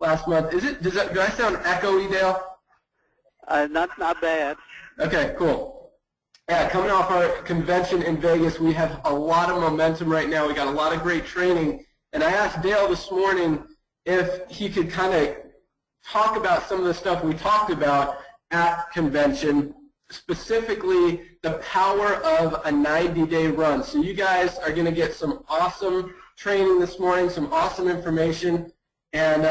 last month. Do I sound echoey, Dale? Not bad. Okay, cool. Yeah, coming off our convention in Vegas, we have a lot of momentum right now. We got a lot of great training. And I asked Dale this morning if he could kind of talk about some of the stuff we talked about at convention, specifically the power of a 90-day run. So you guys are going to get some awesome training this morning, some awesome information, and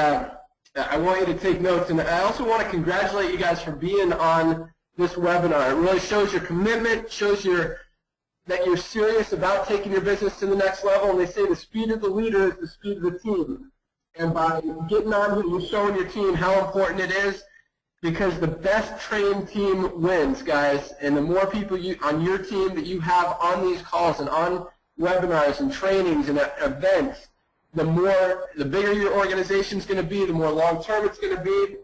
I want you to take notes. And I also want to congratulate you guys for being on this webinar. It really shows your commitment, shows that you're serious about taking your business to the next level. And they say the speed of the leader is the speed of the team. And by getting on here, you're showing your team how important it is, because the best trained team wins, guys. And the more people on your team that you have on these calls and on webinars and trainings and events, the bigger your organization is going to be, the more long-term it's going to be.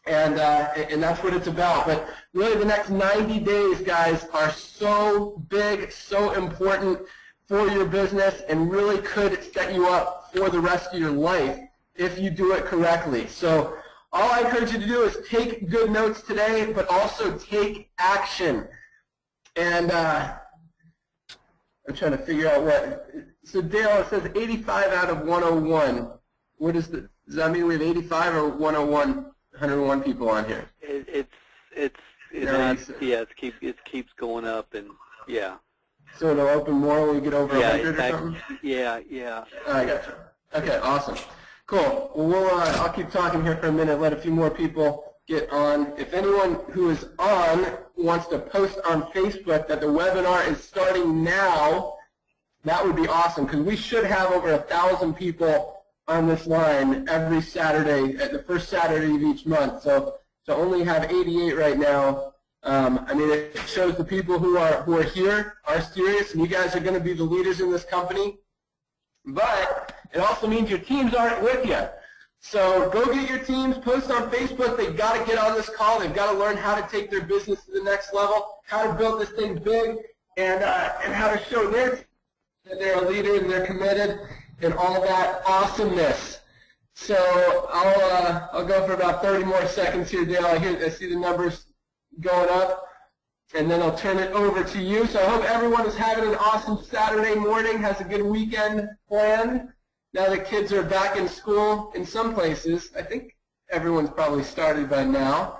And that's what it's about. But really the next 90 days, guys, are so big, so important for your business, and really could set you up for the rest of your life if you do it correctly. So all I encourage you to do is take good notes today, but also take action. And I'm trying to figure out what. So Dale, it says 85 out of 101. Does that mean we have 85 or 101? 101 people on here. It keeps going up, and yeah. So it'll open more when we get over 100 or something? Yeah. I gotcha. Okay, awesome. Cool. Well, I'll keep talking here for a minute, let a few more people get on. If anyone who is on wants to post on Facebook that the webinar is starting now, that would be awesome, because we should have over 1,000 people on this line every Saturday, at the first Saturday of each month. So to only have 88 right now, I mean, it shows the people who are here are serious, and you guys are going to be the leaders in this company. But it also means your teams aren't with you. So go get your teams, post on Facebook. They've got to get on this call. They've got to learn how to take their business to the next level, how to build this thing big, and how to show their team that they're a leader and they're committed, and all that awesomeness. So I'll go for about 30 more seconds here, Dale. I see the numbers going up, and then I'll turn it over to you. So I hope everyone is having an awesome Saturday morning, has a good weekend planned. Now that kids are back in school in some places. I think everyone's probably started by now.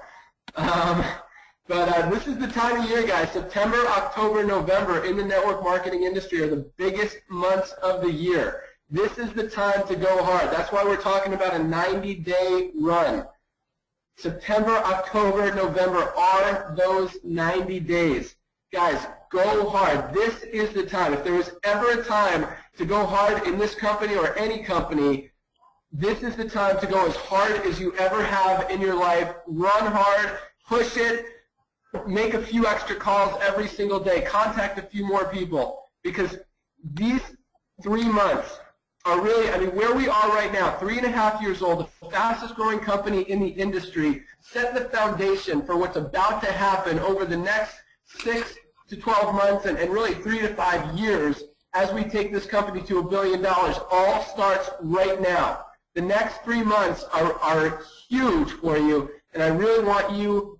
But this is the time of year, guys. September, October, November in the network marketing industry are the biggest months of the year. This is the time to go hard. That's why we're talking about a 90-day run. September, October, November are those 90 days. Guys, go hard. This is the time. If there was ever a time to go hard in this company or any company, this is the time to go as hard as you ever have in your life. Run hard, push it, make a few extra calls every single day, contact a few more people, because these 3 months are really, I mean, where we are right now, 3.5 years old, the fastest growing company in the industry, set the foundation for what's about to happen over the next 6 to 12 months and really 3 to 5 years as we take this company to $1 billion. All starts right now. The next 3 months are huge for you, and I really want you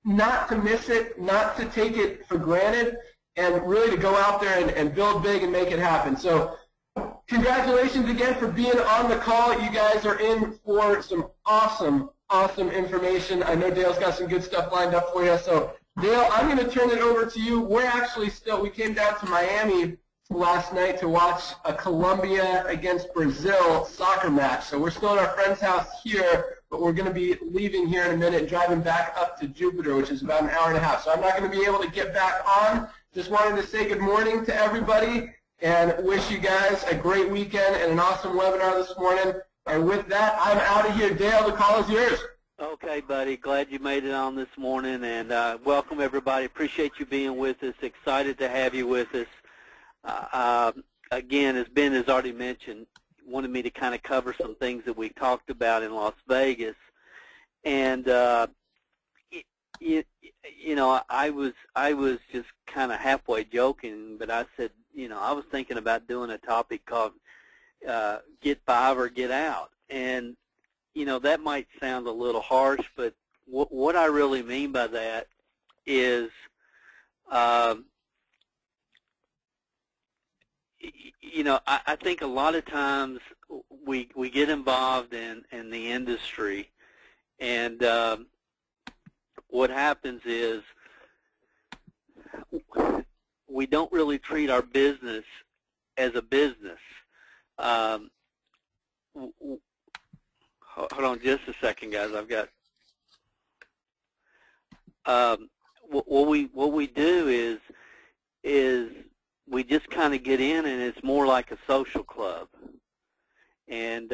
not to miss it, not to take it for granted, and really to go out there and build big and make it happen. So congratulations again for being on the call. You guys are in for some awesome information. I know Dale's got some good stuff lined up for you. So Dale, I'm going to turn it over to you. We're actually we came down to Miami last night to watch a Colombia against Brazil soccer match. So we're still at our friend's house here, but we're going to be leaving here in a minute and driving back up to Jupiter, which is about an hour and a half. So I'm not going to be able to get back on. Just wanted to say good morning to everybody and wish you guys a great weekend and an awesome webinar this morning. And with that, I'm out of here. Dale, the call is yours. Okay, buddy. Glad you made it on this morning, and welcome everybody. Appreciate you being with us. Excited to have you with us. Again, as Ben has already mentioned, wanted me to kind of cover some things that we talked about in Las Vegas, and you know, I was just kind of halfway joking, but I said, you know, I was thinking about doing a topic called "Get 5 or Get Out," and you know, that might sound a little harsh, but what I really mean by that is, you know, I think a lot of times we get involved in the industry, and what happens is we don't really treat our business as a business. Hold on just a second, guys. I've got what we do is we just kind of get in, and it's more like a social club. And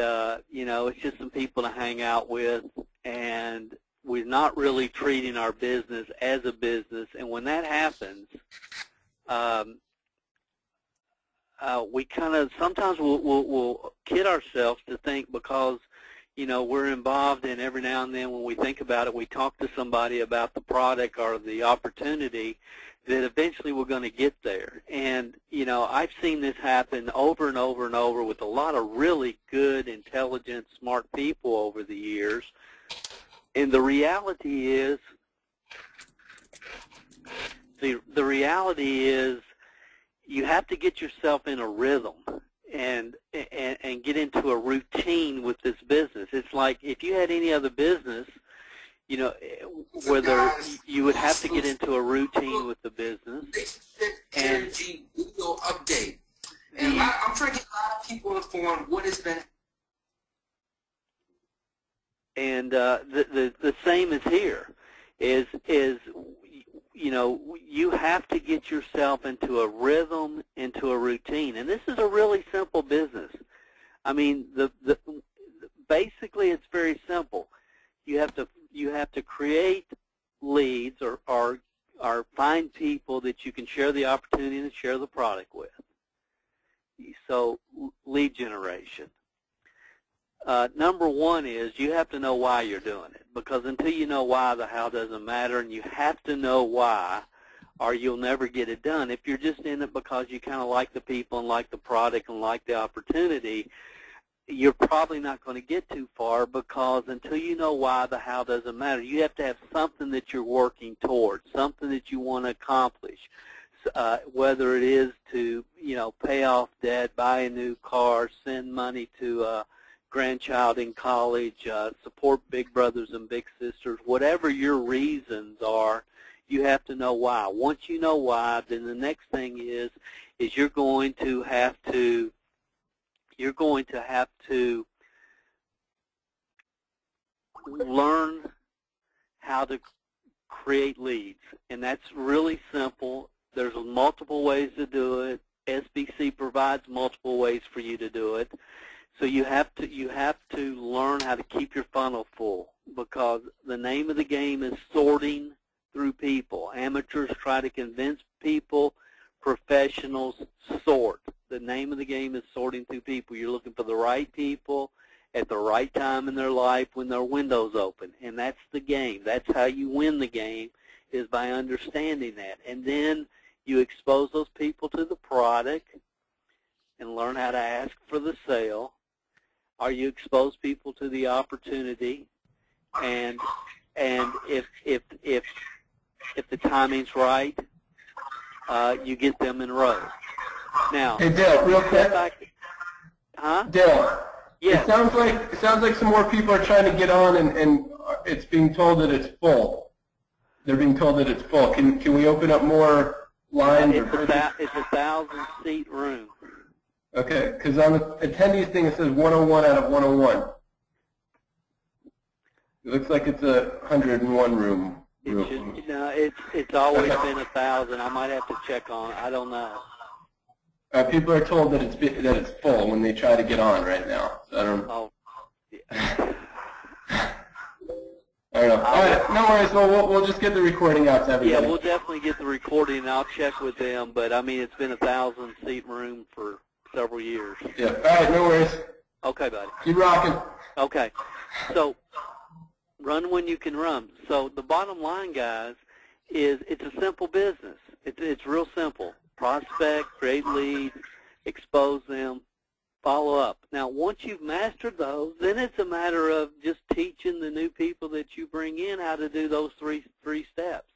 you know, it's just some people to hang out with, and we're not really treating our business as a business. And when that happens, we kind of sometimes we'll kid ourselves to think, because you know, we're involved in, every now and then when we think about it, we talk to somebody about the product or the opportunity, that eventually we're going to get there. And, you know, I've seen this happen over and over and over with a lot of really good, intelligent, smart people over the years. And the reality is, the reality is you have to get yourself in a rhythm and get into a routine with this business. It's like if you had any other business, you know, whether you would have to get into a routine with the business. And video update. And I'm trying to get a lot of people informed what has been. And the same is here. Is you know, you have to get yourself into a rhythm, into a routine, and this is a really simple business. I mean, basically, it's very simple. You have to create leads or find people that you can share the opportunity and share the product with. So, lead generation. Number one is you have to know why you're doing it, because until you know why, the how doesn't matter, and you have to know why, or you'll never get it done. If you're just in it because you kind of like the people and like the product and like the opportunity, you're probably not going to get too far, because until you know why, the how doesn't matter. You have to have something that you're working towards, something that you want to accomplish, whether it is to, you know, pay off debt, buy a new car, send money to grandchild in college, support big brothers and big sisters, whatever your reasons are, you have to know why. Once you know why, then the next thing is you're going to have to learn how to create leads, and that's really simple. There's multiple ways to do it. SBC provides multiple ways for you to do it. So you have to learn how to keep your funnel full, because the name of the game is sorting through people. Amateurs try to convince people. Professionals sort. The name of the game is sorting through people. You're looking for the right people at the right time in their life when their window's open, and that's the game. That's how you win the game, is by understanding that. And then you expose those people to the product and learn how to ask for the sale. Or you expose people to the opportunity, and if the timing's right, you get them in row. Now, hey Dale, real quick. Dale. Yes. It sounds like some more people are trying to get on, and it's being told that it's full. They're being told that it's full. Can we open up more lines? It's a 1,000-seat room. Okay, because on the attendees thing it says 101 out of 101. It looks like it's a 101 room. It's always been 1,000. I might have to check on. I don't know. People are told that it's full when they try to get on right now. So I don't. Oh. Yeah. I don't know. All right, no worries. Well, we'll just get the recording out to everybody. Yeah, we'll definitely get the recording, and I'll check with them. But I mean, it's been a 1,000-seat room for several years. Yeah. All right. No worries. Okay, buddy. Keep rocking. Okay. So, run when you can run. So the bottom line, guys, is it's a simple business. It's real simple. Prospect, create leads, expose them, follow up. Now, once you've mastered those, then it's a matter of just teaching the new people that you bring in how to do those three steps.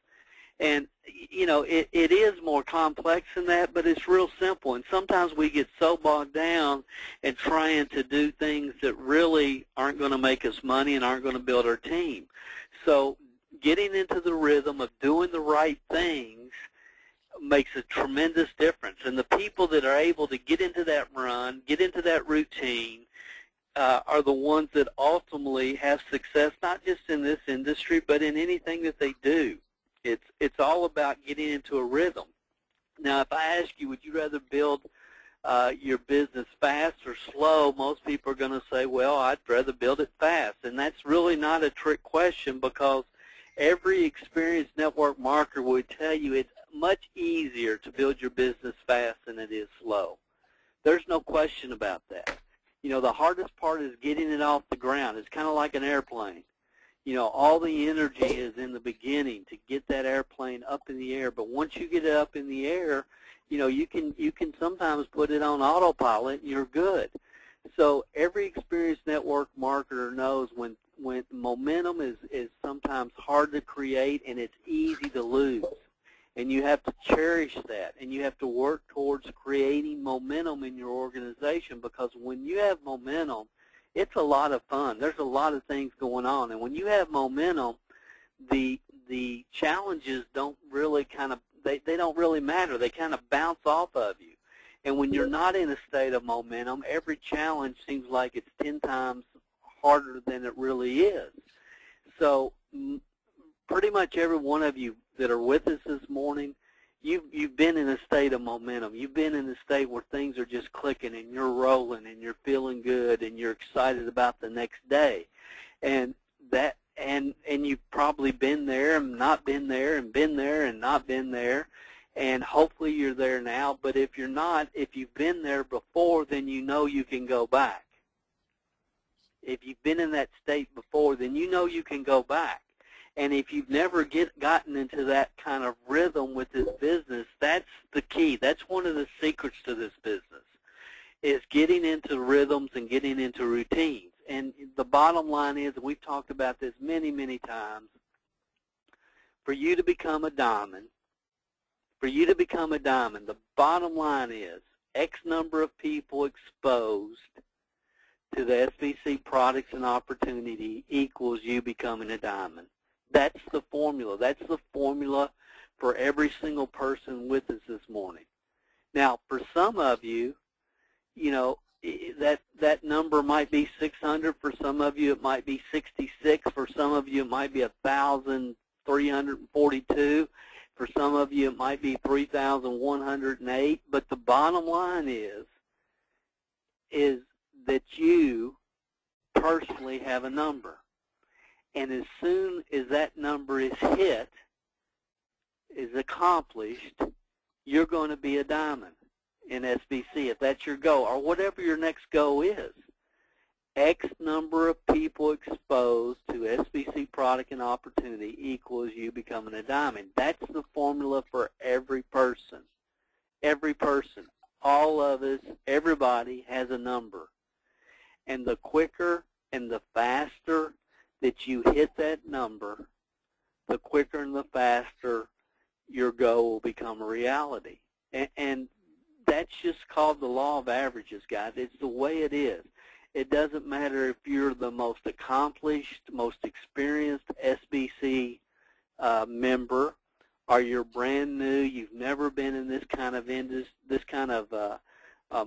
And, you know, it is more complex than that, but it's real simple. And sometimes we get so bogged down in trying to do things that really aren't going to make us money and aren't going to build our team. So getting into the rhythm of doing the right things makes a tremendous difference. And the people that are able to get into that run, get into that routine, are the ones that ultimately have success, not just in this industry, but in anything that they do. It's all about getting into a rhythm. Now, if I ask you, would you rather build your business fast or slow, most people are going to say, well, I'd rather build it fast. And that's really not a trick question, because every experienced network marketer would tell you it's much easier to build your business fast than it is slow. There's no question about that. You know, the hardest part is getting it off the ground. It's kind of like an airplane. You know, all the energy is in the beginning to get that airplane up in the air. But once you get it up in the air, you know, you can sometimes put it on autopilot and you're good. So every experienced network marketer knows when momentum is sometimes hard to create and it's easy to lose. And you have to cherish that, and you have to work towards creating momentum in your organization, because when you have momentum, it's a lot of fun. There's a lot of things going on, and when you have momentum, the challenges don't really they don't really matter. They kind of bounce off of you. And when you're not in a state of momentum, every challenge seems like it's 10 times harder than it really is. So pretty much every one of you that are with us this morning, you've been in a state of momentum. You've been in a state where things are just clicking and you're rolling and you're feeling good and you're excited about the next day. And you've probably been there and not been there and been there and not been there. And hopefully you're there now. But if you're not, if you've been there before, then you know you can go back. If you've been in that state before, then you know you can go back. And if you've never gotten into that kind of rhythm with this business, that's the key. That's one of the secrets to this business, is getting into rhythms and getting into routines. And the bottom line is, and we've talked about this many, many times, for you to become a diamond, the bottom line is X number of people exposed to the SBC products and opportunity equals you becoming a diamond. That's the formula. That's the formula for every single person with us this morning. Now, for some of you, you know, that number might be 600. For some of you, it might be 66. For some of you, it might be 1,342. For some of you, it might be 3,108. But the bottom line is that you personally have a number. And as soon as that number is hit, is accomplished, you're going to be a diamond in SBC, if that's your goal, or whatever your next goal is. X number of people exposed to SBC product and opportunity equals you becoming a diamond. That's the formula for every person. Every person, all of us, everybody has a number. And the quicker and the faster that you hit that number, the quicker and the faster your goal will become a reality. And that's just called the law of averages, guys. It's the way it is. It doesn't matter if you're the most accomplished, most experienced SBC member, or you're brand new, you've never been in this kind of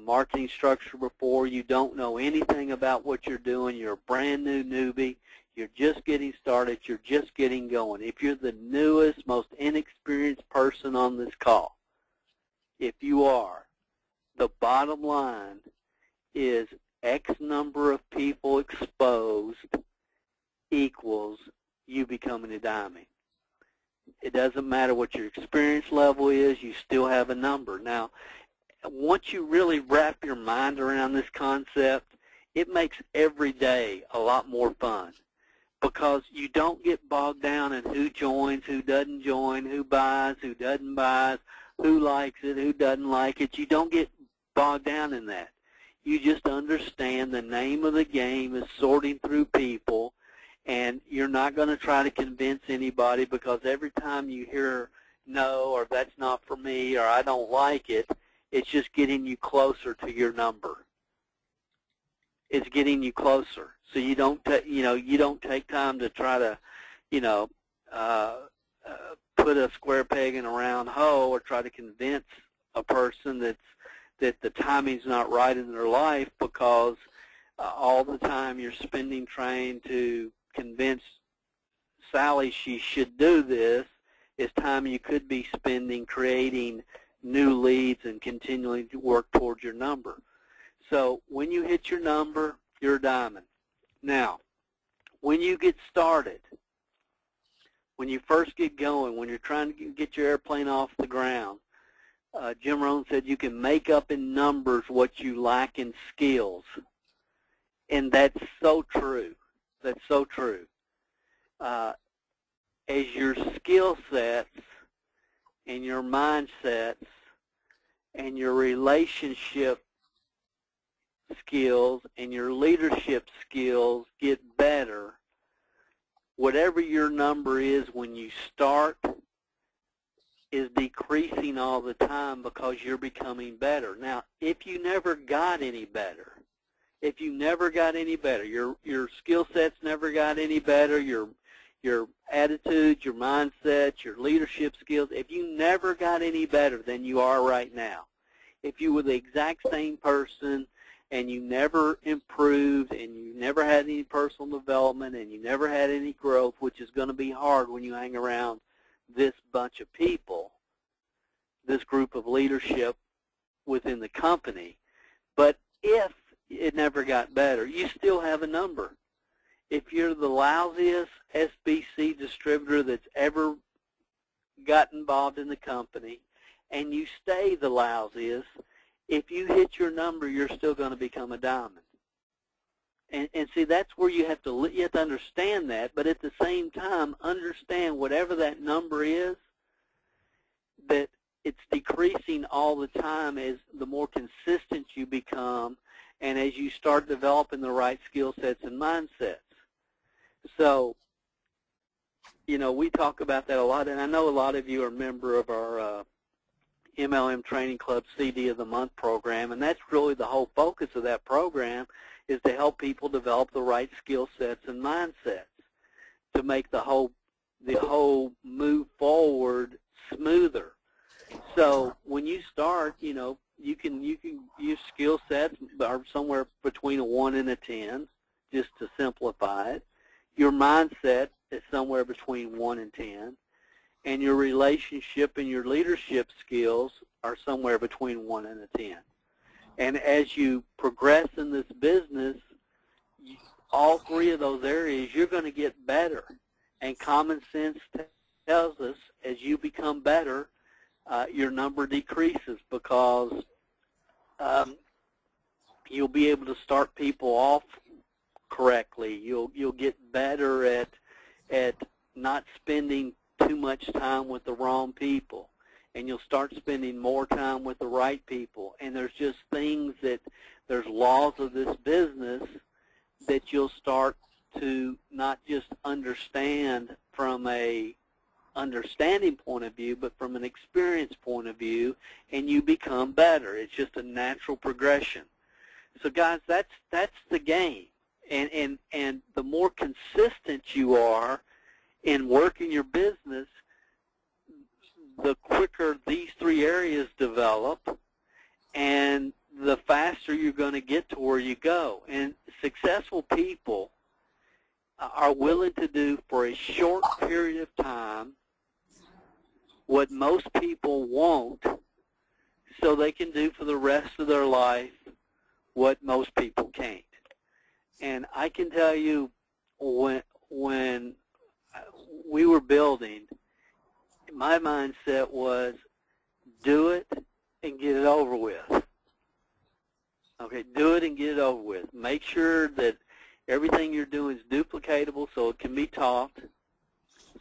marketing structure before, you don't know anything about what you're doing, you're a brand new newbie, you're just getting started, you're just getting going. If you're the newest, most inexperienced person on this call, if you are, the bottom line is X number of people exposed equals you becoming a diamond. It doesn't matter what your experience level is, you still have a number. Now, once you really wrap your mind around this concept, it makes every day a lot more fun, because you don't get bogged down in who joins, who doesn't join, who buys, who doesn't buy, who likes it, who doesn't like it. You don't get bogged down in that. You just understand the name of the game is sorting through people, and you're not going to try to convince anybody, because every time you hear no, or that's not for me, or I don't like it, it's just getting you closer to your number. It's getting you closer. So you don't, you don't take time to try to, put a square peg in a round hole, or try to convince a person that the timing's not right in their life, because all the time you're spending trying to convince Sally she should do this is time you could be spending creating new leads and continuing to work towards your number. So when you hit your number, you're a diamond. Now, when you get started, when you first get going, when you're trying to get your airplane off the ground, Jim Rohn said you can make up in numbers what you lack in skills. And that's so true. That's so true. As your skill sets and your mindsets and your relationship skills and your leadership skills get better, whatever your number is when you start is decreasing all the time, because you're becoming better. Now, if you never got any better, your skill sets never got any better, your attitude, your mindset, your leadership skills, if you never got any better than you are right now, if you were the exact same person and you never improved and you never had any personal development and you never had any growth, which is going to be hard when you hang around this bunch of people, this group of leadership within the company. But if it never got better, you still have a number. If you're the lousiest SBC distributor that's ever got involved in the company and you stay the lousiest, if you hit your number, you're still going to become a diamond. And see, that's where you have to understand that, but at the same time, understand whatever that number is, that it's decreasing all the time as the more consistent you become and as you start developing the right skill sets and mindsets. So, we talk about that a lot, and I know a lot of you are a member of our MLM Training Club CD of the Month program, and that's really the whole focus of that program, is to help people develop the right skill sets and mindsets to make the whole move forward smoother. So when you start, you can use skill sets are somewhere between a 1 and a 10, just to simplify it. Your mindset is somewhere between 1 and 10, and your relationship and your leadership skills are somewhere between 1 and a 10. And as you progress in this business, all three of those areas, you're going to get better. And common sense tells us as you become better, your number decreases, because you'll be able to start people off correctly. You'll get better at not spending too much time with the wrong people, and you'll start spending more time with the right people. And there's just things there's laws of this business that you'll start to not just understand from a understanding point of view, but from an experience point of view, and you become better. It's just a natural progression. So guys, that's the game. And the more consistent you are in working your business, the quicker these three areas develop, and the faster you're going to get to where you go. And successful people are willing to do for a short period of time what most people won't, so they can do for the rest of their life what most people can't. And I can tell you, when we were building, my mindset was do it and get it over with. Okay, do it and get it over with. Make sure that everything you're doing is duplicatable so it can be taught,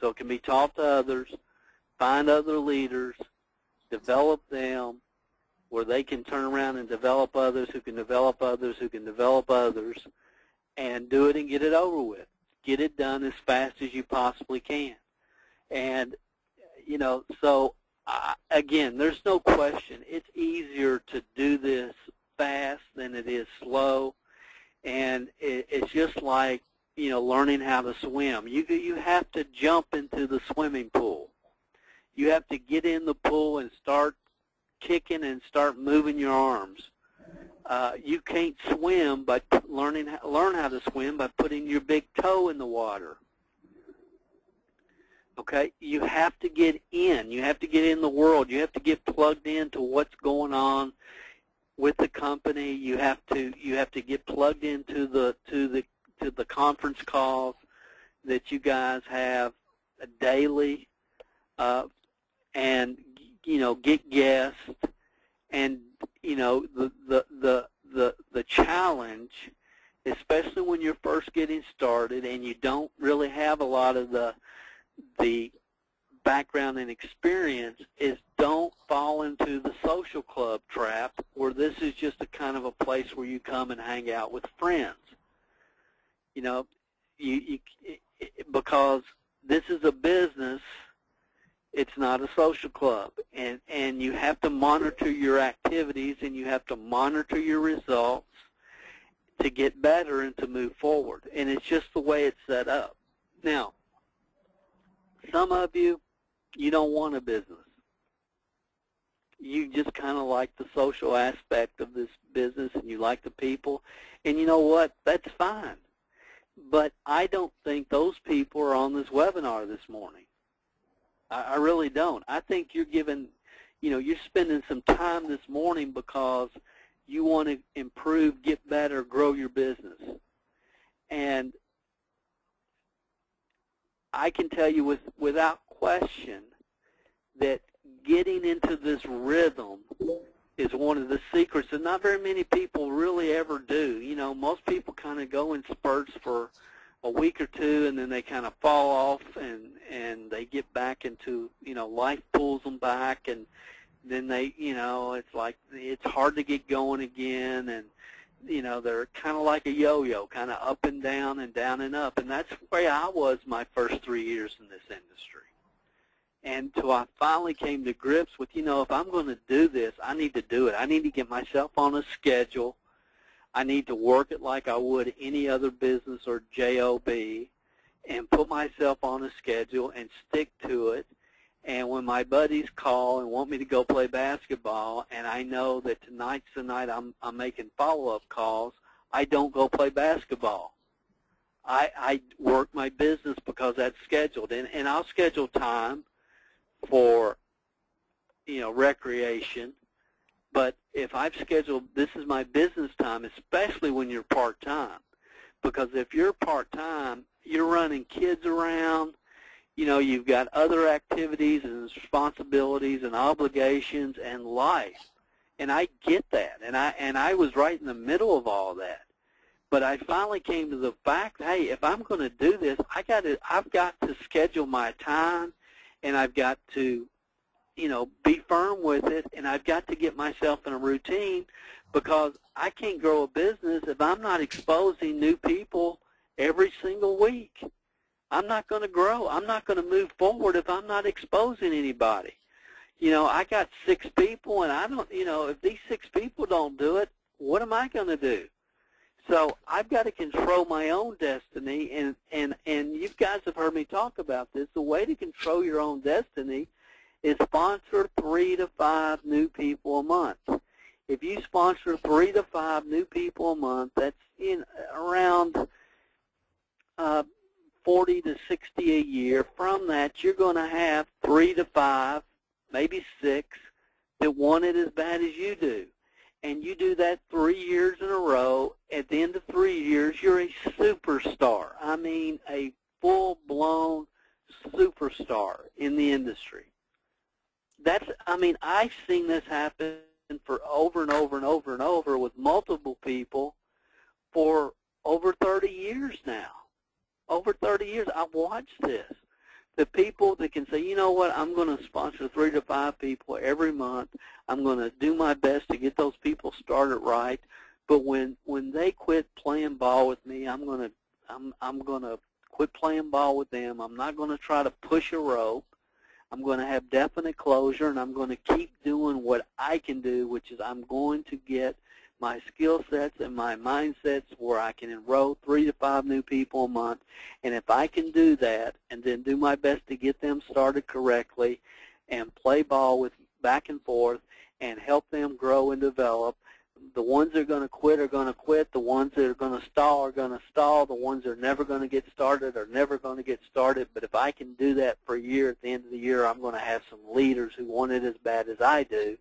to others. Find other leaders, develop them, where they can turn around and develop others who can develop others who can develop others, and do it and get it over with. Get it done as fast as you possibly can. And, you know, so, again, there's no question. It's easier to do this fast than it is slow. And it's just like, you know, learning how to swim. You have to jump into the swimming pool. You have to get in the pool and start kicking and start moving your arms. You can't swim by learn how to swim by putting your big toe in the water. Okay, you have to get in. You have to get in the world. You have to get plugged into what's going on with the company. You have to get plugged into the conference calls that you guys have daily, and you know, get guests. And you know, the challenge, especially when you're first getting started and you don't really have a lot of the background and experience, is don't fall into the social club trap, where this is just a kind of a place where you come and hang out with friends. You know, because this is a business, it's not a social club, and you have to monitor your activities and you have to monitor your results to get better and to move forward. And it's just the way it's set up. Now, some of you, you don't want a business. You just kind of like the social aspect of this business, and you like the people. And you know what? That's fine. But I don't think those people are on this webinar this morning. I really don't. I think you're giving, you know, you're spending some time this morning because you want to improve, get better, grow your business. And I can tell you without question that getting into this rhythm is one of the secrets that not very many people really ever do. You know, most people kind of go in spurts for a week or two, and then they kind of fall off, and they get back into, you know, life pulls them back, and then they, you know, it's like it's hard to get going again, and, you know, they're kind of like a yo-yo, kind of up and down and up, and that's where I was my first 3 years in this industry. And so I finally came to grips with, you know, if I'm going to do this, I need to do it. I need to get myself on a schedule. I need to work it like I would any other business or job, and put myself on a schedule and stick to it. And when my buddies call and want me to go play basketball, and I know that tonight's the night I'm making follow-up calls, I don't go play basketball. I work my business because that's scheduled. And I'll schedule time for, you know, recreation. But if I've scheduled, this is my business time, especially when you're part-time. Because if you're part-time, you're running kids around, you know, you've got other activities and responsibilities and obligations and life. And I get that. And I was right in the middle of all that. But I finally came to the fact, hey, if I'm going to do this, I've got to schedule my time, and I've got to, you know, be firm with it, and I've got to get myself in a routine, because I can't grow a business if I'm not exposing new people every single week. I'm not going to grow. I'm not going to move forward if I'm not exposing anybody. You know, I got 6 people, and I don't, you know, if these 6 people don't do it, what am I going to do? So I've got to control my own destiny, and you guys have heard me talk about this. The way to control your own destiny is sponsor 3 to 5 new people a month. If you sponsor 3 to 5 new people a month, that's in around 40 to 60 a year. From that, you're going to have 3 to 5, maybe 6, that want it as bad as you do. And you do that 3 years in a row. At the end of 3 years, you're a superstar. I mean, a full-blown superstar in the industry. That's, I mean, I've seen this happen for over and over and over and over with multiple people for over 30 years now. Over 30 years, I've watched this. The people that can say, you know what, I'm going to sponsor 3 to 5 people every month. I'm going to do my best to get those people started right. But when they quit playing ball with me, I'm going to quit playing ball with them. I'm not going to try to push a rope. I'm going to have definite closure, and I'm going to keep doing what I can do, which is I'm going to get my skill sets and my mindsets where I can enroll 3 to 5 new people a month. And if I can do that and then do my best to get them started correctly and play ball with back and forth and help them grow and develop, the ones that are going to quit are going to quit. The ones that are going to stall are going to stall. The ones that are never going to get started are never going to get started. But if I can do that for a year, at the end of the year, I'm going to have some leaders who want it as bad as I do.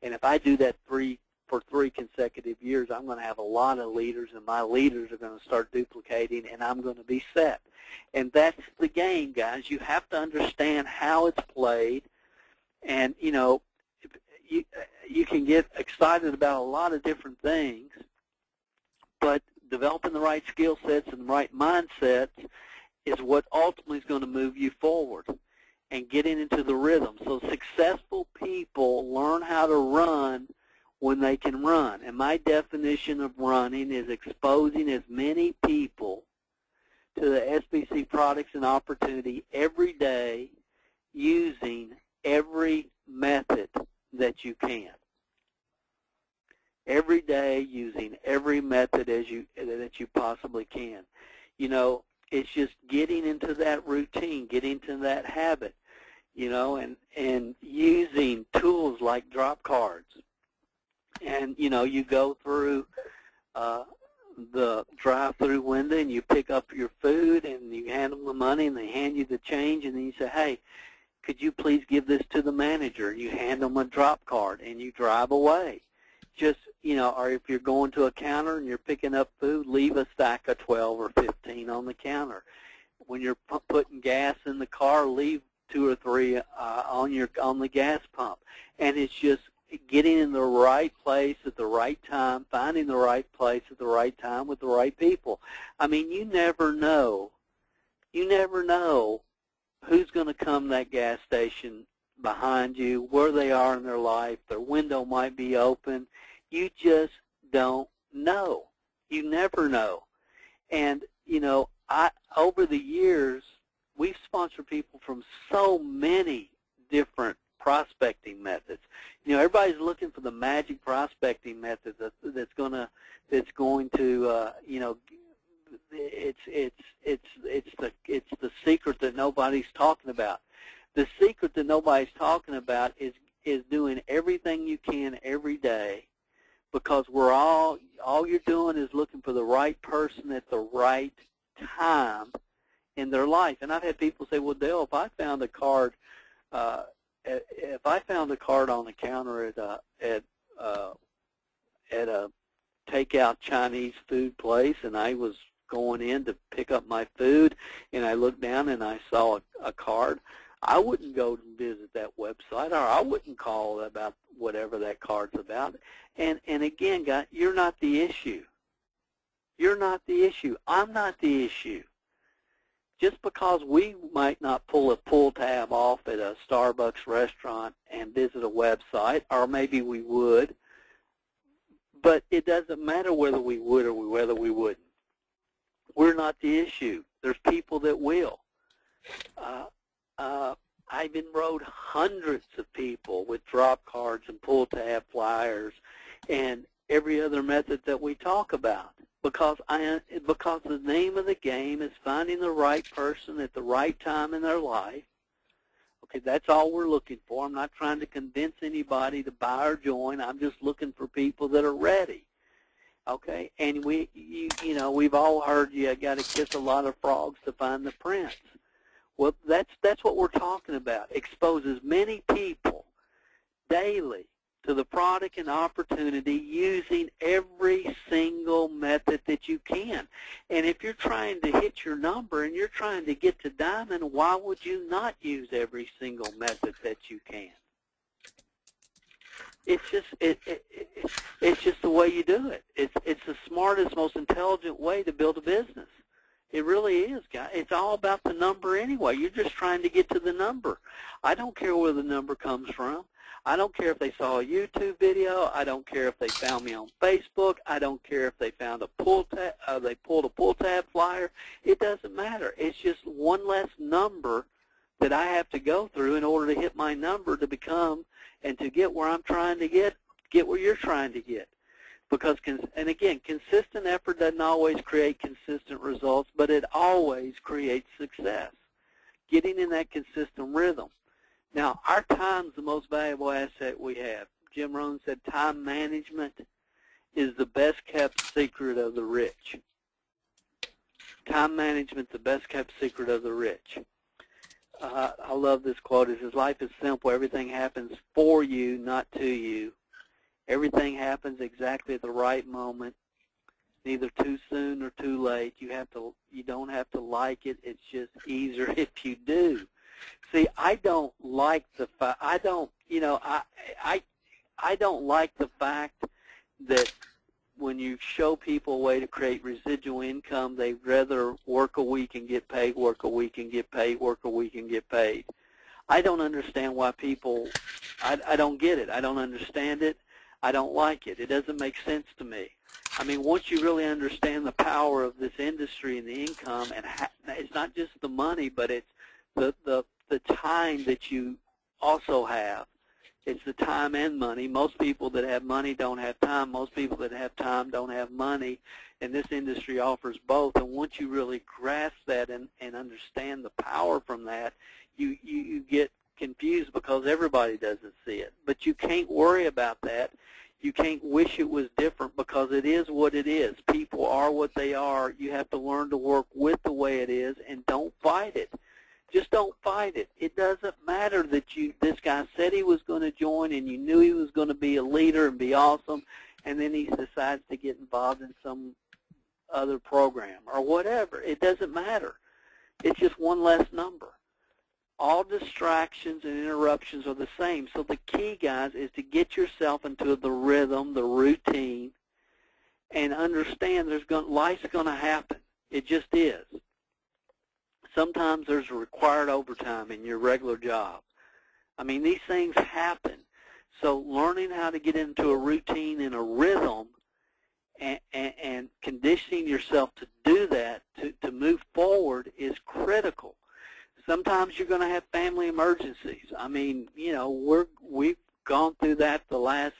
And if I do that for 3 consecutive years, I'm going to have a lot of leaders, and my leaders are going to start duplicating, and I'm going to be set. And that's the game, guys. You have to understand how it's played. And, you know, you can get excited about a lot of different things, but developing the right skill sets and the right mindsets is what ultimately is going to move you forward and getting into the rhythm. So successful people learn how to run when they can run. And my definition of running is exposing as many people to the SBC products and opportunity every day using every method that you can. Every day using every method that you possibly can. You know, it's just getting into that routine, getting into that habit, you know, and using tools like drop cards. And, you know, you go through the drive-through window and you pick up your food and you hand them the money and they hand you the change, and then you say, hey, could you please give this to the manager? You hand them a drop card and you drive away. Just, you know, or if you're going to a counter and you're picking up food, leave a stack of 12 or 15 on the counter. When you're putting gas in the car, leave 2 or 3 on the gas pump. And it's just getting in the right place at the right time, finding the right place at the right time with the right people. I mean, you never know. You never know who's going to come to that gas station behind you, where they are in their life. Their window might be open. You just don't know. You never know. And, you know, over the years, we've sponsored people from so many different prospecting methods. You know, everybody's looking for the magic prospecting method that's going to you know, it's the secret that nobody's talking about. The secret that nobody's talking about is doing everything you can every day, because all you're doing is looking for the right person at the right time in their life. And I've had people say, well, Dale, if I found a card on the counter at a takeout Chinese food place, and I was going in to pick up my food, and I looked down and I saw a card, I wouldn't go and visit that website, or I wouldn't call about whatever that card's about. And again, guys, you're not the issue. You're not the issue. I'm not the issue. Just because we might not pull a pull tab off at a Starbucks restaurant and visit a website, or maybe we would, but it doesn't matter whether we would or whether we wouldn't. We're not the issue. There's people that will. I've enrolled hundreds of people with drop cards and pull tab flyers and every other method that we talk about, because the name of the game is finding the right person at the right time in their life. Okay, that's all we're looking for. I'm not trying to convince anybody to buy or join. I'm just looking for people that are ready. Okay, and you know, we've all heard you got to kiss a lot of frogs to find the prince. Well, that's what we're talking about. Expose as many people daily to the product and opportunity using every single method that you can. And if you're trying to hit your number and you're trying to get to diamond, why would you not use every single method that you can? It's just the way you do it. It's the smartest, most intelligent way to build a business. It really is, guys. It's all about the number anyway. You're just trying to get to the number. I don't care where the number comes from. I don't care if they saw a YouTube video. I don't care if they found me on Facebook. I don't care if they found a pull tab, they pulled a pull tab flyer. It doesn't matter. It's just one less number that I have to go through in order to hit my number to become and to get where I'm trying to get where you're trying to get. Because, and again, consistent effort doesn't always create consistent results, but it always creates success. Getting in that consistent rhythm. Now, our time's the most valuable asset we have. Jim Rohn said time management is the best kept secret of the rich. Time management, the best kept secret of the rich. I love this quote. It says, life is simple. Everything happens for you, not to you. Everything happens exactly at the right moment, neither too soon or too late. You don't have to like it. It's just easier if you do. See, I don't like the fact. I don't like the fact that when you show people a way to create residual income, they'd rather work a week and get paid, work a week and get paid, work a week and get paid. I don't understand why people. I don't get it. I don't understand it. I don't like it. It doesn't make sense to me. I mean, once you really understand the power of this industry and the income, and it's not just the money, but it's the time that you also have. It's the time and money. Most people that have money don't have time. Most people that have time don't have money, and this industry offers both. And once you really grasp that and understand the power from that, you get confused because everybody doesn't see it. But you can't worry about that. You can't wish it was different because it is what it is. People are what they are. You have to learn to work with the way it is and don't fight it. Just don't fight it. It doesn't matter that this guy said he was going to join and you knew he was going to be a leader and be awesome, and then he decides to get involved in some other program or whatever. It doesn't matter. It's just one less number. All distractions and interruptions are the same. So the key, guys, is to get yourself into the rhythm, the routine, and understand life's going to happen. It just is. Sometimes there's required overtime in your regular job. I mean, these things happen. So learning how to get into a routine and a rhythm and conditioning yourself to do that, to move forward, is critical. Sometimes you're going to have family emergencies. I mean, we've gone through that the last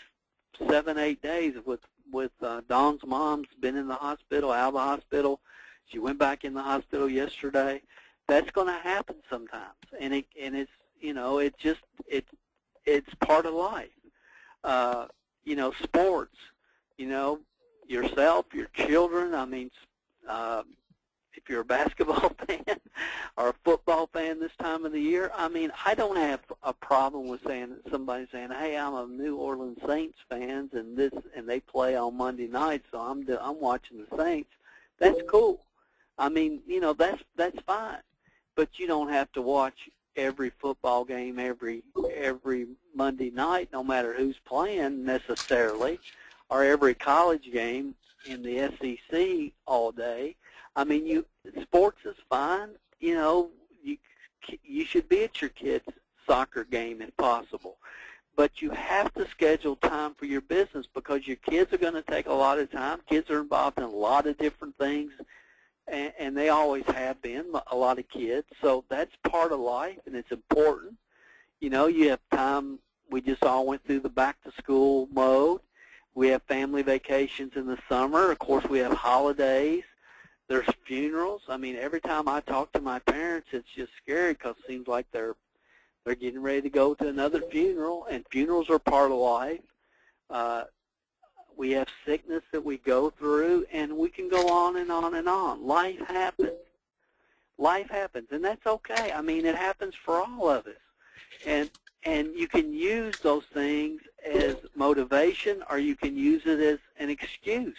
7-8 days with Dawn's mom's been in the hospital, out of the hospital. She went back in the hospital yesterday. That's going to happen sometimes, and it's part of life. Sports. Yourself, your children. I mean, if you're a basketball fan or a football fan this time of the year, I mean, I don't have a problem with somebody saying, "Hey, I'm a New Orleans Saints fan, and they play on Monday night, so I'm watching the Saints." That's cool. I mean, that's fine. But you don't have to watch every football game every Monday night, no matter who's playing necessarily, or every college game in the SEC all day. I mean, sports is fine. You should be at your kid's soccer game if possible. But you have to schedule time for your business because your kids are going to take a lot of time. Kids are involved in a lot of different things, and they always have been, a lot of kids. So that's part of life, and it's important. You have time. We just all went through the back-to-school mode. We have family vacations in the summer. Of course, we have holidays. There's funerals. I mean, every time I talk to my parents, it's just scary because it seems like they're getting ready to go to another funeral, and funerals are part of life. We have sickness that we go through, and we can go on and on and on. Life happens. Life happens, and that's okay. I mean, it happens for all of us. And you can use those things as motivation, or you can use it as an excuse.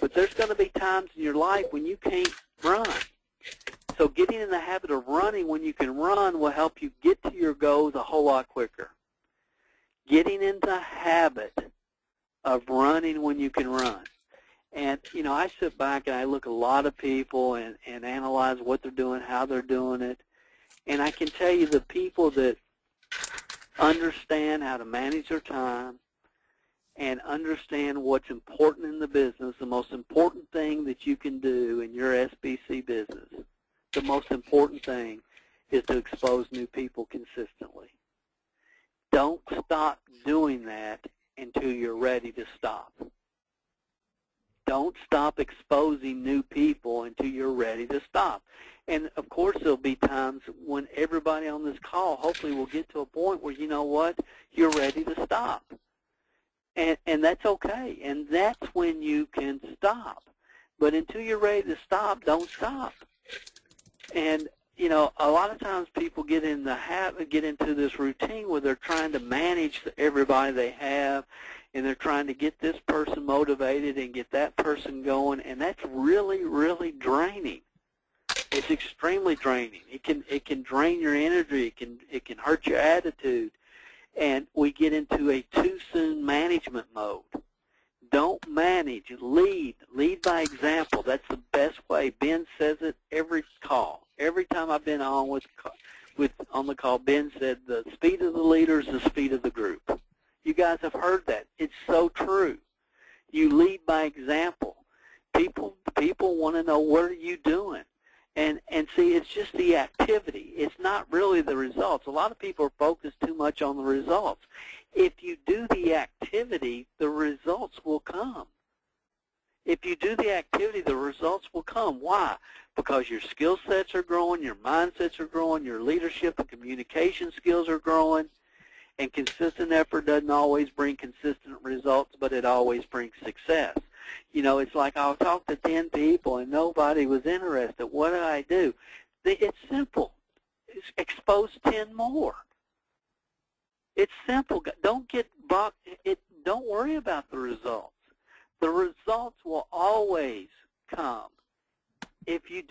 But there's going to be times in your life when you can't run. So getting in the habit of running when you can run will help you get to your goals a whole lot quicker. Getting into the habit of running when you can run. And, you know, I sit back and I look at a lot of people and analyze what they're doing, how they're doing it. And I can tell you the people that understand how to manage their time and understand what's important in the business, the most important thing that you can do in your SBC business, the most important thing is to expose new people consistently. Don't stop doing that until you're ready to stop. Don't stop exposing new people until you're ready to stop. And, of course, there'll be times when everybody on this call hopefully will get to a point where, you know what, you're ready to stop. And that's okay. And that's when you can stop. But until you're ready to stop, don't stop. And, you know, a lot of times people get into this routine where they're trying to manage everybody they have, and they're trying to get this person motivated and get that person going, and that's really, really draining. It's extremely draining. It can drain your energy. It can hurt your attitude, and we get into a too soon management mode. Don't manage. Lead. Lead by example. That's the best way. Ben says it every call. Every time I've been on on the call, Ben said the speed of the leader is the speed of the group. You guys have heard that. It's so true. You lead by example. People want to know, what are you doing? And see, it's just the activity. It's not really the results. A lot of people are focused too much on the results. If you do the activity, the results will come. If you do the activity, the results will come. Why? Because your skill sets are growing, your mindsets are growing, your leadership and communication skills are growing, and consistent effort doesn't always bring consistent results, but it always brings success. You know, it's like I'll talk to 10 people and nobody was interested. What do I do? It's simple. Expose 10 more. It's simple. Don't get bogged. Don't worry about the results. The results will always come if you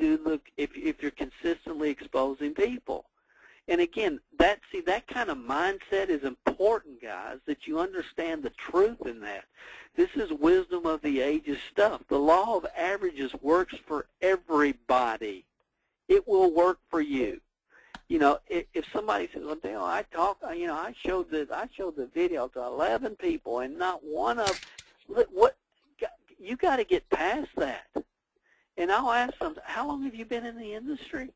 if you're consistently exposing people. And again, that kind of mindset is important, guys, that you understand the truth in that. This is wisdom of the ages stuff. The law of averages works for everybody. It will work for you. You know, if somebody says, "Well, Dale, I showed the video to 11 people, and not one of what." You got to get past that. And I'll ask them, "How long have you been in the industry?"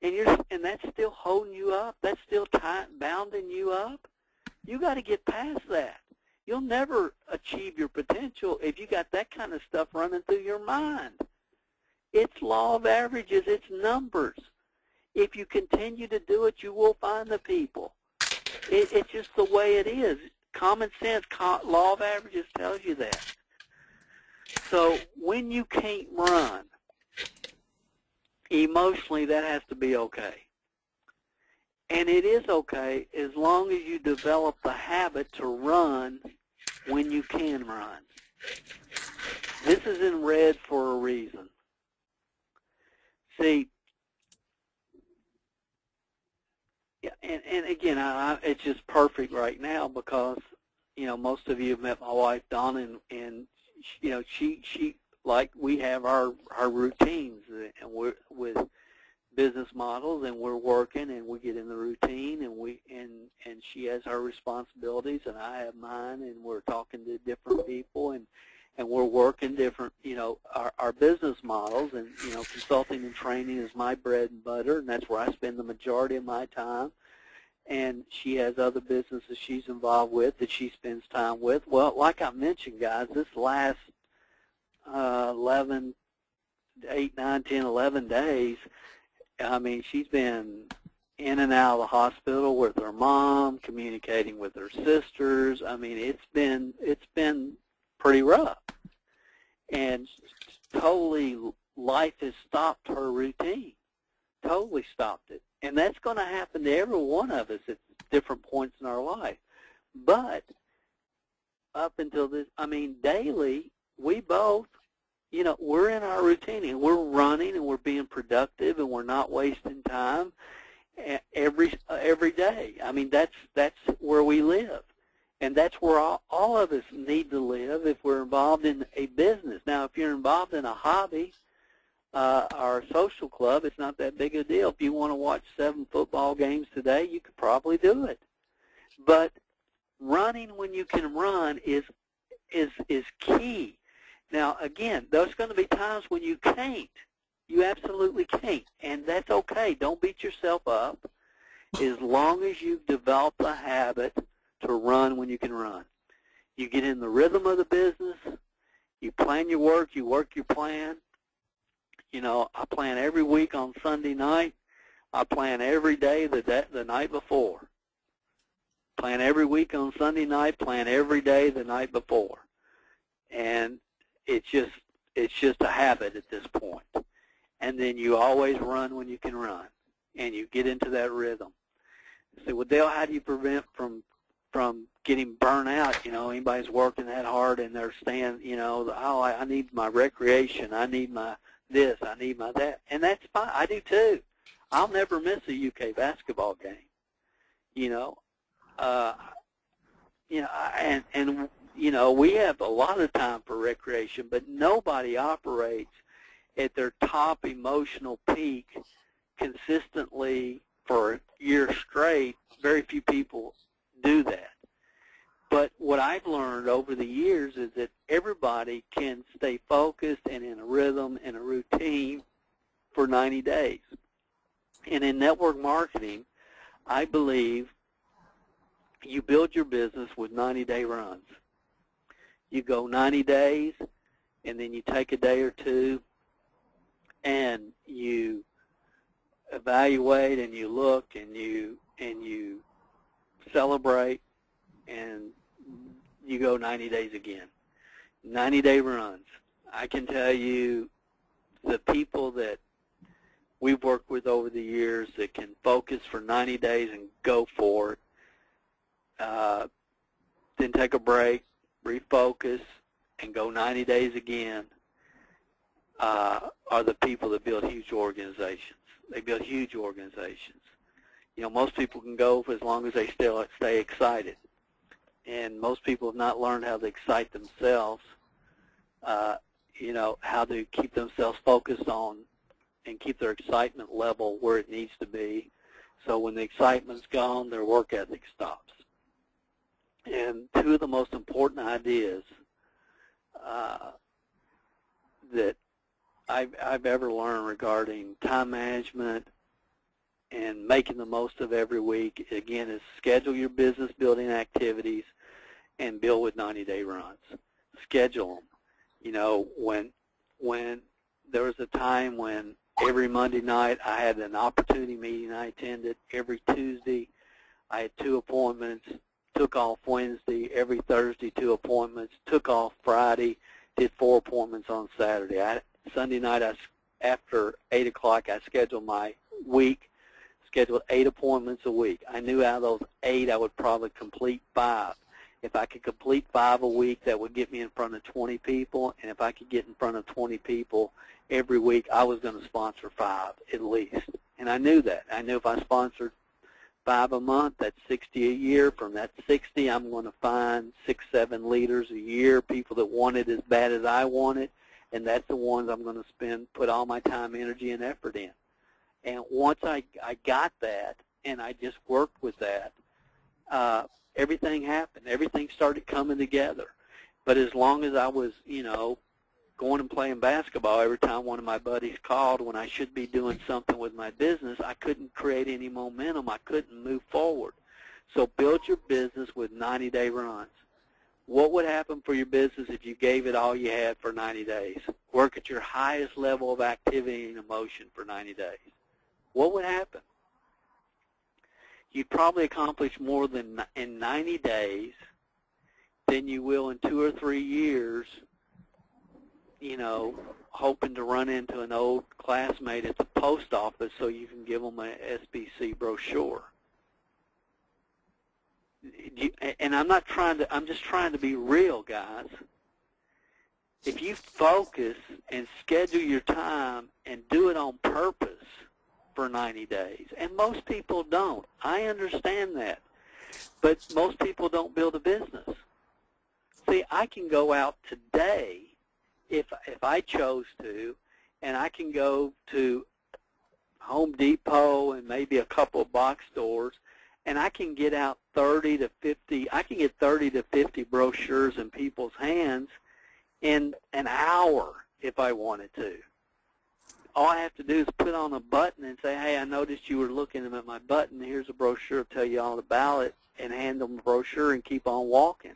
And that's still holding you up. That's still bounding you up. You got to get past that. You'll never achieve your potential if you got that kind of stuff running through your mind. It's law of averages. It's numbers. If you continue to do it, you will find the people. It's just the way it is. Common sense, law of averages tells you that. So when you can't run, emotionally, that has to be okay. And it is okay as long as you develop the habit to run when you can run. This is in red for a reason. See, and again, it's just perfect right now because, you know, most of you have met my wife, Donna, and you know, she like we have our routines, and we're with business models, and we're working, and we get in the routine, and she has her responsibilities, and I have mine, and we're talking to different people, and we're working different, you know, our business models, and, you know, consulting and training is my bread and butter, and that's where I spend the majority of my time. And she has other businesses she's involved with that she spends time with. Well, like I mentioned, guys, this last 11 days, I mean, she's been in and out of the hospital with her mom, communicating with her sisters. I mean, it's been pretty rough. And totally, life has stopped her routine. Totally stopped it. And that's going to happen to every one of us at different points in our life. But up until this, I mean, daily, we both, you know, we're in our routine, and we're running, and we're being productive, and we're not wasting time every day. I mean, that's where we live. And that's where all of us need to live if we're involved in a business. Now, if you're involved in a hobby or a social club, it's not that big a deal. If you want to watch 7 football games today, you could probably do it. But running when you can run is key. Now, again, there's going to be times when you can't. You absolutely can't, and that's okay. Don't beat yourself up as long as you've developed a habit to run when you can run. You get in the rhythm of the business. You plan your work. You work your plan. You know, I plan every week on Sunday night. I plan every day the night before. Plan every week on Sunday night. Plan every day the night before. And it's just a habit at this point. And then you always run when you can run, and you get into that rhythm. You say, well, Dale, how do you prevent from getting burnt out? You know, anybody's working that hard and they're staying, you know, oh, I need my recreation, I need my this, I need my that. And that's fine. I do too. I'll never miss a UK basketball game. You know, and you know, we have a lot of time for recreation, but nobody operates at their top emotional peak consistently for years straight. Very few people do that. But what I've learned over the years is that everybody can stay focused and in a rhythm and a routine for 90 days. And in network marketing, I believe you build your business with 90-day runs. You go 90 days, and then you take a day or two, and you evaluate, and you look, and you celebrate, and you go 90 days again. 90-day runs. I can tell you the people that we've worked with over the years that can focus for 90 days and go for it, then take a break, refocus, and go 90 days again, are the people that build huge organizations. They build huge organizations. You know, most people can go for as long as they still stay excited. And most people have not learned how to excite themselves, you know, how to keep themselves focused on and keep their excitement level where it needs to be. So when the excitement's gone, their work ethic stops. And 2 of the most important ideas that I've ever learned regarding time management and making the most of every week, again, is schedule your business building activities and build with 90-day runs. Schedule them. You know, when there was a time when every Monday night I had an opportunity meeting I attended. Every Tuesday I had 2 appointments, took off Wednesday. Every Thursday 2 appointments, took off Friday, did 4 appointments on Saturday. Sunday night, after 8 o'clock, I scheduled my week, scheduled 8 appointments a week. I knew out of those 8, I would probably complete 5. If I could complete 5 a week, that would get me in front of 20 people, and if I could get in front of 20 people every week, I was going to sponsor 5 at least. And I knew that. I knew if I sponsored 5 a month, that's 60 a year. From that 60, I'm going to find 6, 7 leaders a year, people that want it as bad as I want it, and that's the ones I'm going to put all my time, energy, and effort in. And once I got that, and I just worked with that, everything happened. Everything started coming together. But as long as I was, you know, going and playing basketball every time one of my buddies called when I should be doing something with my business, I couldn't create any momentum. I couldn't move forward. So build your business with 90-day runs. What would happen for your business if you gave it all you had for 90 days? Work at your highest level of activity and emotion for 90 days. What would happen? You'd probably accomplish more than in 90 days than you will in 2 or 3 years, you know, hoping to run into an old classmate at the post office so you can give them an SBC brochure. And I'm just trying to be real, guys. If you focus and schedule your time and do it on purpose for 90 days, and most people don't, I understand that. But most people don't build a business. See, I can go out today if I chose to, and I can go to Home Depot and maybe a couple of box stores, and I can get out 30 to 50. I can get 30 to 50 brochures in people's hands in an hour if I wanted to. All I have to do is put on a button and say, hey, I noticed you were looking at my button. Here's a brochure, tell you all about it, and hand them a brochure and keep on walking.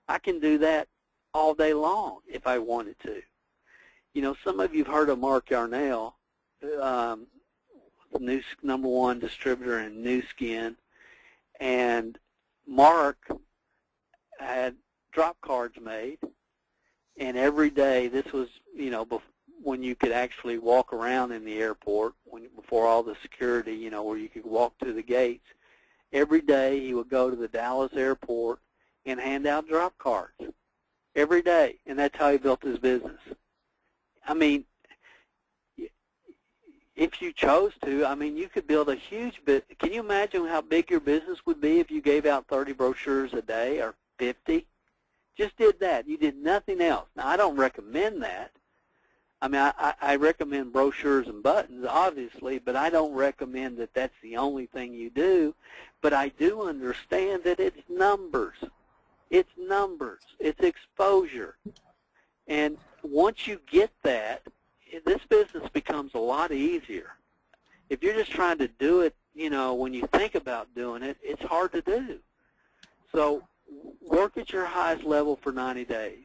I can do that all day long if I wanted to. You know, some of you have heard of Mark Yarnell, new #1 distributor in Nu Skin, and Mark had drop cards made, and every day, this was, you know, when you could actually walk around in the airport, before all the security, you know, where you could walk through the gates. Every day he would go to the Dallas airport and hand out drop cards every day, and that's how he built his business. I mean, if you chose to, I mean, you could build a huge business. Can you imagine how big your business would be if you gave out 30 brochures a day or 50? Just did that. You did nothing else. Now, I don't recommend that. I mean, I recommend brochures and buttons, obviously, but I don't recommend that that's the only thing you do. But I do understand that it's numbers. It's numbers. It's exposure. And once you get that, this business becomes a lot easier. If you're just trying to do it, you know, when you think about doing it, it's hard to do. So work at your highest level for 90 days.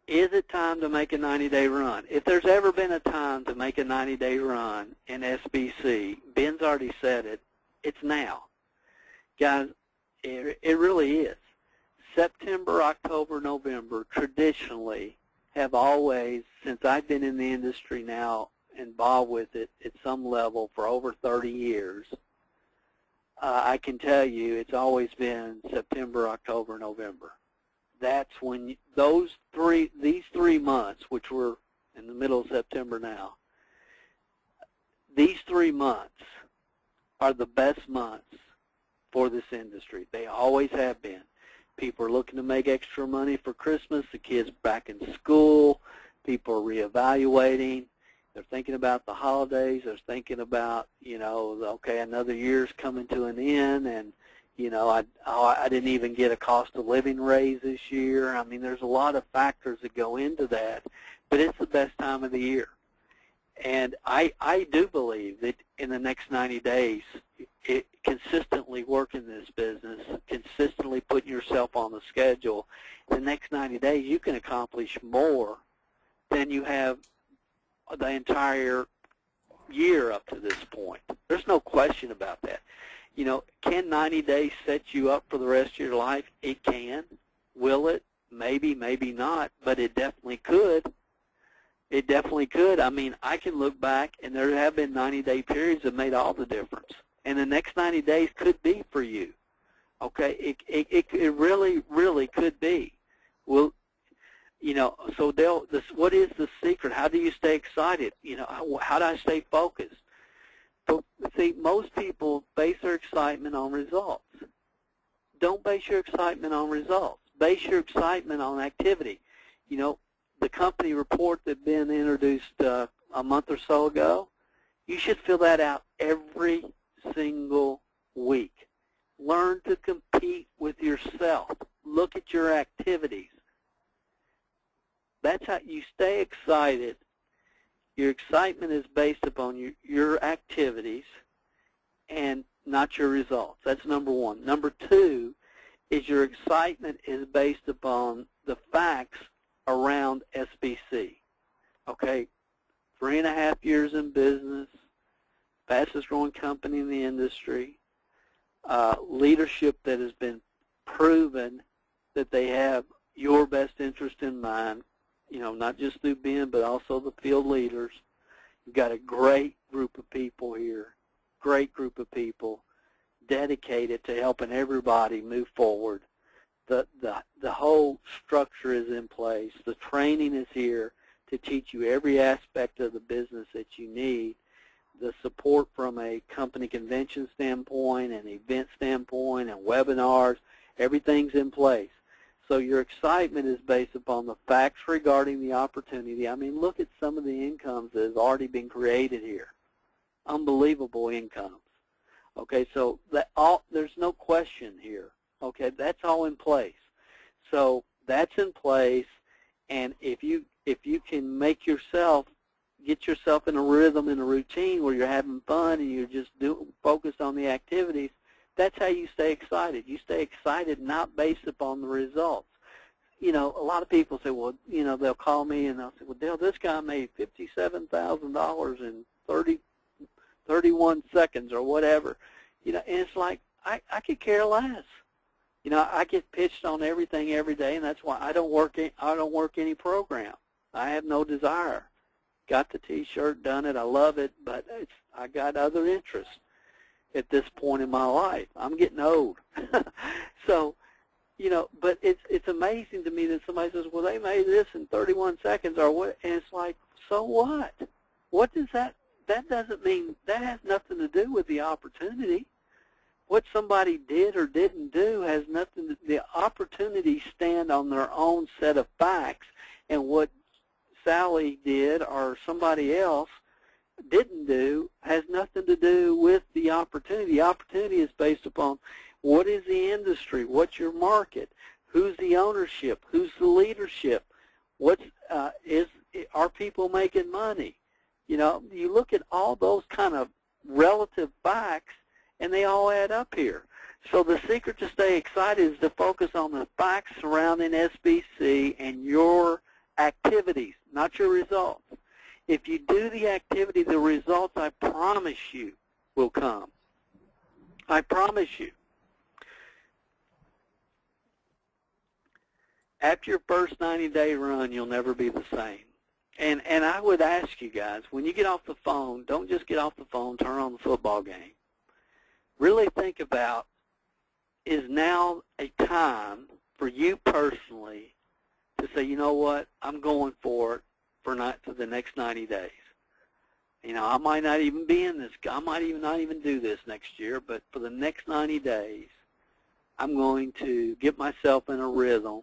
Is it time to make a 90-day run? If there's ever been a time to make a 90-day run in SBC, Ben's already said it, it's now. Guys, it really is. September, October, November, traditionally, have always, since I've been in the industry now, involved with it at some level for over 30 years, I can tell you it's always been September, October, November. That's when these 3 months, which we're in the middle of September now, these 3 months are the best months for this industry. They always have been. People are looking to make extra money for Christmas. The kids back in school. People are reevaluating. They're thinking about the holidays. They're thinking about, you know, okay, another year's coming to an end, and, you know, I didn't even get a cost of living raise this year. I mean, there's a lot of factors that go into that, but it's the best time of the year. And I do believe that in the next 90 days, consistently working this business, consistently putting yourself on the schedule, in the next 90 days you can accomplish more than you have the entire year up to this point. There's no question about that. You know, can 90 days set you up for the rest of your life? It can. Will it? Maybe, maybe not, but it definitely could. It definitely could. I mean, I can look back, and there have been 90-day periods that made all the difference. And the next 90 days could be for you. Okay? It really, really could be. Well, you know, so what is the secret? How do you stay excited? You know, how do I stay focused? But see, most people base their excitement on results. Don't base your excitement on results. Base your excitement on activity. You know, the company report that Ben introduced a month or so ago, you should fill that out every single week. Learn to compete with yourself. Look at your activities. That's how you stay excited. Your excitement is based upon your activities and not your results. That's number one. Number two is your excitement is based upon the facts around SBC. Okay, 3.5 years in business, fastest growing company in the industry, leadership that has been proven that they have your best interest in mind, you know, not just through Ben, but also the field leaders. You've got a great group of people here, great group of people dedicated to helping everybody move forward. The whole structure is in place. The training is here to teach you every aspect of the business that you need. the support from a company convention standpoint and event standpoint and webinars, everything's in place. So your excitement is based upon the facts regarding the opportunity. I mean, look at some of the incomes that have already been created here. Unbelievable incomes. Okay, so there's no question here. Okay, that's all in place. So that's in place, and if you can make yourself, get yourself in a rhythm and a routine where you're having fun and you're just focused on the activities, that's how you stay excited. You stay excited not based upon the results. You know, a lot of people say, well, you know, they'll call me and they'll say, well, Dale, this guy made $57,000 in 31 seconds or whatever. You know, and it's like, I could care less. You know, I get pitched on everything every day, and that's why I don't work any program. I have no desire. Got the T-shirt, done it, I love it, but I got other interests at this point in my life. I'm getting old. So, you know, but it's amazing to me that somebody says, well, they made this in 31 seconds or what, and it's like, so what? What does that doesn't mean, that has nothing to do with the opportunity. What somebody did or didn't do has nothing to, the opportunities stand on their own set of facts, and what Sally did or somebody else didn't do has nothing to do with the opportunity. The opportunity is based upon what is the industry, what's your market, who's the ownership, who's the leadership, are people making money? You know, you look at all those kind of relative facts, and they all add up here. So the secret to stay excited is to focus on the facts surrounding SBC and your activities, not your results. If you do the activity, the results, I promise you, will come. I promise you. After your first 90-day run, you'll never be the same. And I would ask you guys, when you get off the phone, don't just get off the phone, turn on the football game. Really think about, is now a time for you personally to say, you know what, I'm going for it for the next 90 days. You know, I might not even be in this, I might even not even do this next year, but for the next 90 days, I'm going to get myself in a rhythm,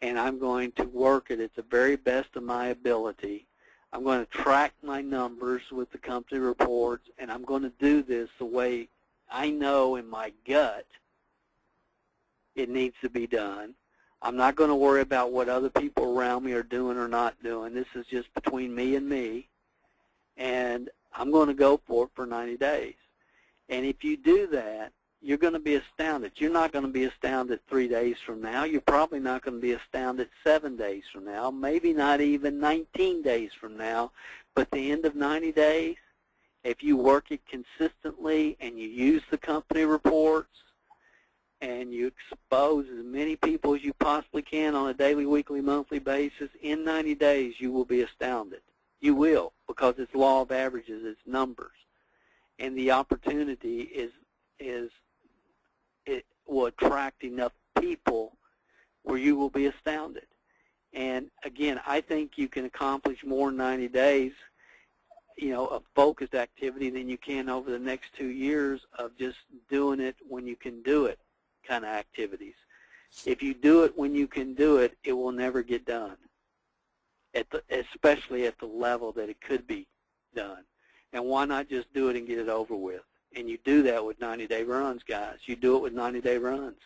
and I'm going to work it at the very best of my ability. I'm going to track my numbers with the company reports, and I'm going to do this the way I know in my gut it needs to be done. I'm not going to worry about what other people around me are doing or not doing. This is just between me and me, and I'm going to go for it for 90 days. And if you do that, you're going to be astounded. You're not going to be astounded 3 days from now. You're probably not going to be astounded 7 days from now, maybe not even 19 days from now. But at the end of 90 days, if you work it consistently and you use the company reports and you expose as many people as you possibly can on a daily, weekly, monthly basis, in 90 days you will be astounded. You will, because it's law of averages, it's numbers. And the opportunity it will attract enough people where you will be astounded. And again, I think you can accomplish more in 90 days, you know, of focused activity than you can over the next 2 years of just doing it when you can do it kind of activities. If you do it when you can do it, it will never get done, especially at the level that it could be done. And why not just do it and get it over with? And you do that with 90-day runs, guys. You do it with 90-day runs.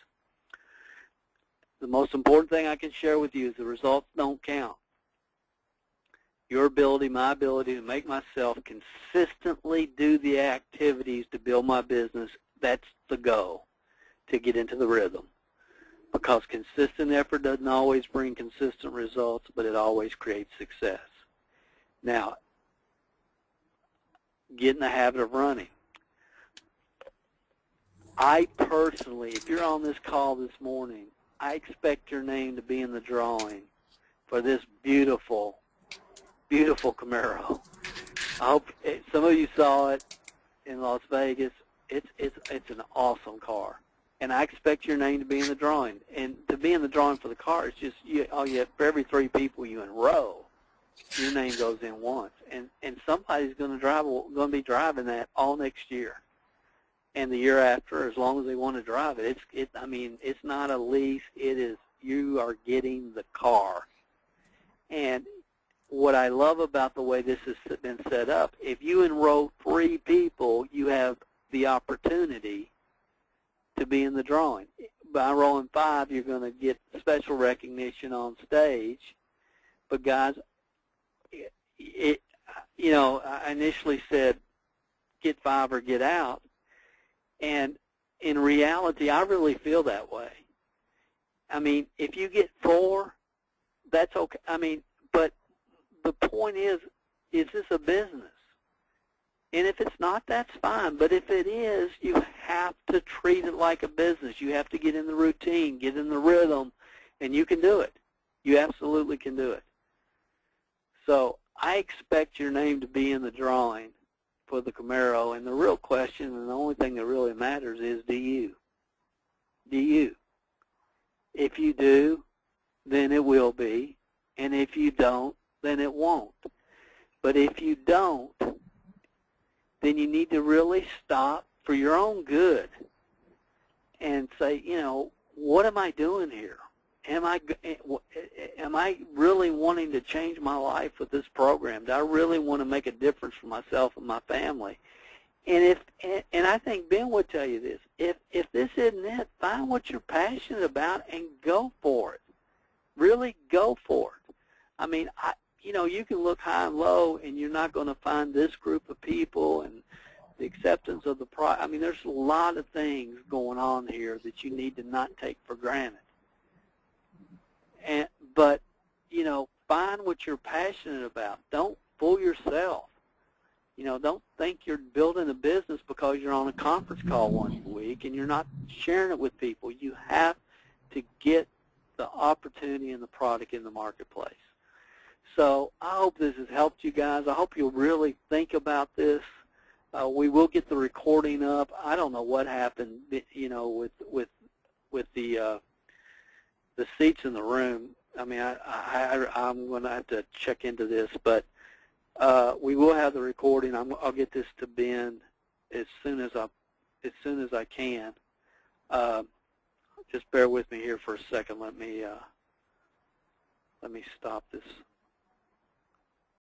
The most important thing I can share with you is the results don't count. Your ability, my ability to make myself consistently do the activities to build my business, that's the goal, to get into the rhythm. Because consistent effort doesn't always bring consistent results, but it always creates success. Now, get in the habit of running. I personally, if you're on this call this morning, I expect your name to be in the drawing for this beautiful, beautiful Camaro. I hope some of you saw it in Las Vegas. It's an awesome car, and I expect your name to be in the drawing. And to be in the drawing for the car, it's just for every 3 people you enroll, your name goes in once, and somebody's going to be driving that all next year, and the year after, as long as they want to drive it. I mean, it's not a lease. It is, you are getting the car. And what I love about the way this has been set up, if you enroll 3 people, you have the opportunity to be in the drawing. By enrolling 5, you're going to get special recognition on stage. But guys, you know, I initially said get 5 or get out, and in reality, I really feel that way. I mean, if you get 4, that's okay. I mean, but the point is this a business? And if it's not, that's fine. But if it is, you have to treat it like a business. You have to get in the routine, get in the rhythm, and you can do it. You absolutely can do it. So I expect your name to be in the drawing for the Camaro, and the real question, and the only thing that really matters is, do you? Do you? If you do, then it will be, and if you don't, then it won't. But if you don't, then you need to really stop for your own good and say, you know, what am I doing here? Am I really wanting to change my life with this program? Do I really want to make a difference for myself and my family? And I think Ben would tell you this: if this isn't it, find what you're passionate about and go for it. Really go for it. I mean, you know, you can look high and low, and you're not going to find this group of people and the acceptance of the product. I mean, there's a lot of things going on here that you need to not take for granted. But, you know, find what you're passionate about. Don't fool yourself. You know, don't think you're building a business because you're on a conference call once a week and you're not sharing it with people. You have to get the opportunity and the product in the marketplace. So I hope this has helped you guys. I hope you'll really think about this. We will get the recording up. I don't know what happened, you know, with the seats in the room. I mean, I'm going to have to check into this, but we will have the recording. I'll get this to Ben as soon as I can. Just bear with me here for a second. Let me stop this.